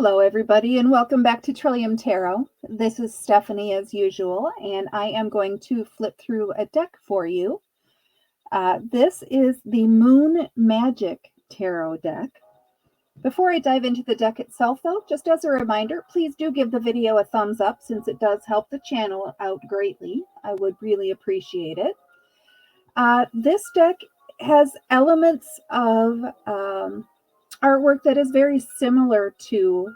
Hello everybody and welcome back to Trillium Tarot. This is Stephanie as usual, and I am going to flip through a deck for you. This is the Moon Magic Tarot deck. Before I dive into the deck itself though, just as a reminder, please do give the video a thumbs up since it does help the channel out greatly. I would really appreciate it. This deck has elements of artwork that is very similar to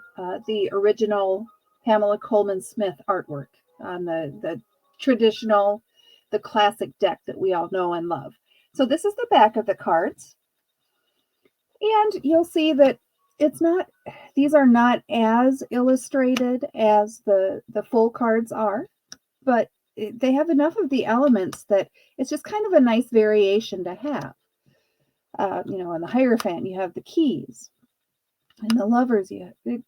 the original Pamela Coleman Smith artwork on the traditional, the classic deck that we all know and love. So this is the back of the cards. And you'll see that these are not as illustrated as the full cards are, but they have enough of the elements that it's just kind of a nice variation to have. In the Hierophant, you have the keys. And the Lovers, you have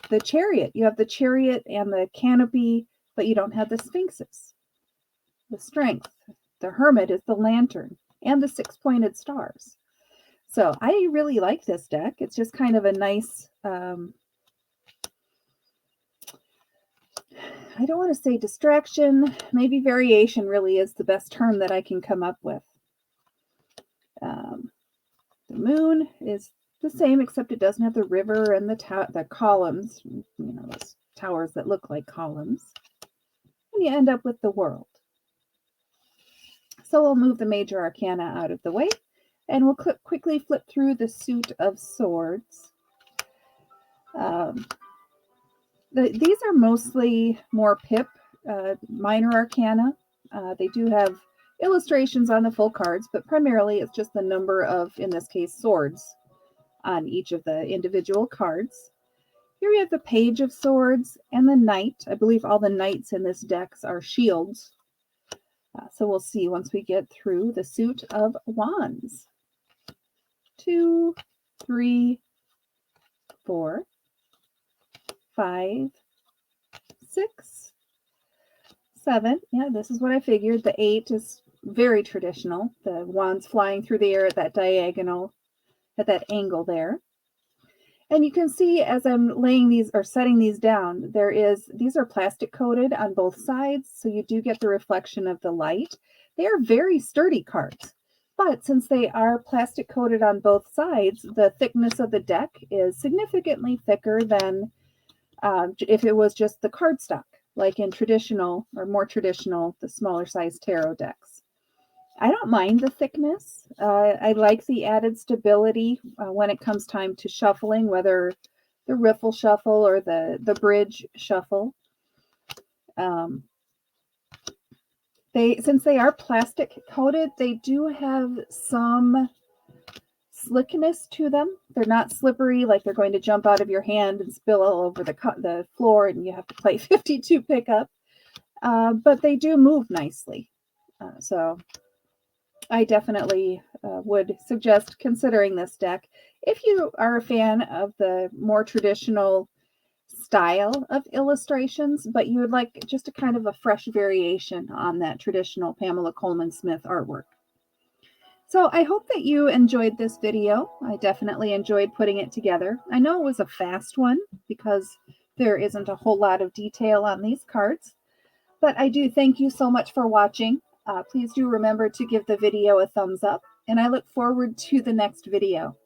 the Chariot. You have the Chariot and the Canopy, but you don't have the Sphinxes. The Strength. The Hermit is the Lantern. And the Six-Pointed Stars. So I really like this deck. It's just kind of a nice, I don't want to say distraction. Maybe variation really is the best term that I can come up with. The moon is the same, except it doesn't have the river and the columns, those towers that look like columns. And you end up with the world. So we'll move the major arcana out of the way, and we'll quickly flip through the Suit of Swords. These are mostly more pip, minor arcana. They do have illustrations on the full cards, but primarily it's just the number of, in this case, swords on each of the individual cards. Here we have the Page of Swords and the Knight. I believe all the knights in this deck are shields. So we'll see once we get through the Suit of Wands. 2, 3, 4, 5, 6, 7. Yeah, this is what I figured. The 8 is very traditional. The wands flying through the air at that diagonal, at that angle there. And you can see as I'm laying these or setting these down, these are plastic coated on both sides, so you do get the reflection of the light. They are very sturdy cards, but since they are plastic coated on both sides, the thickness of the deck is significantly thicker than if it was just the cardstock, like in traditional or more traditional, the smaller size tarot decks. I don't mind the thickness. I like the added stability when it comes time to shuffling, whether the riffle shuffle or the bridge shuffle. Since they are plastic coated, they do have some slickness to them. They're not slippery, like they're going to jump out of your hand and spill all over the floor and you have to play 52 pickup. But they do move nicely. So I definitely would suggest considering this deck if you are a fan of the more traditional style of illustrations, but you would like just a kind of a fresh variation on that traditional Pamela Coleman Smith artwork. So I hope that you enjoyed this video. I definitely enjoyed putting it together. I know it was a fast one because there isn't a whole lot of detail on these cards, but I do thank you so much for watching. Please do remember to give the video a thumbs up, and I look forward to the next video.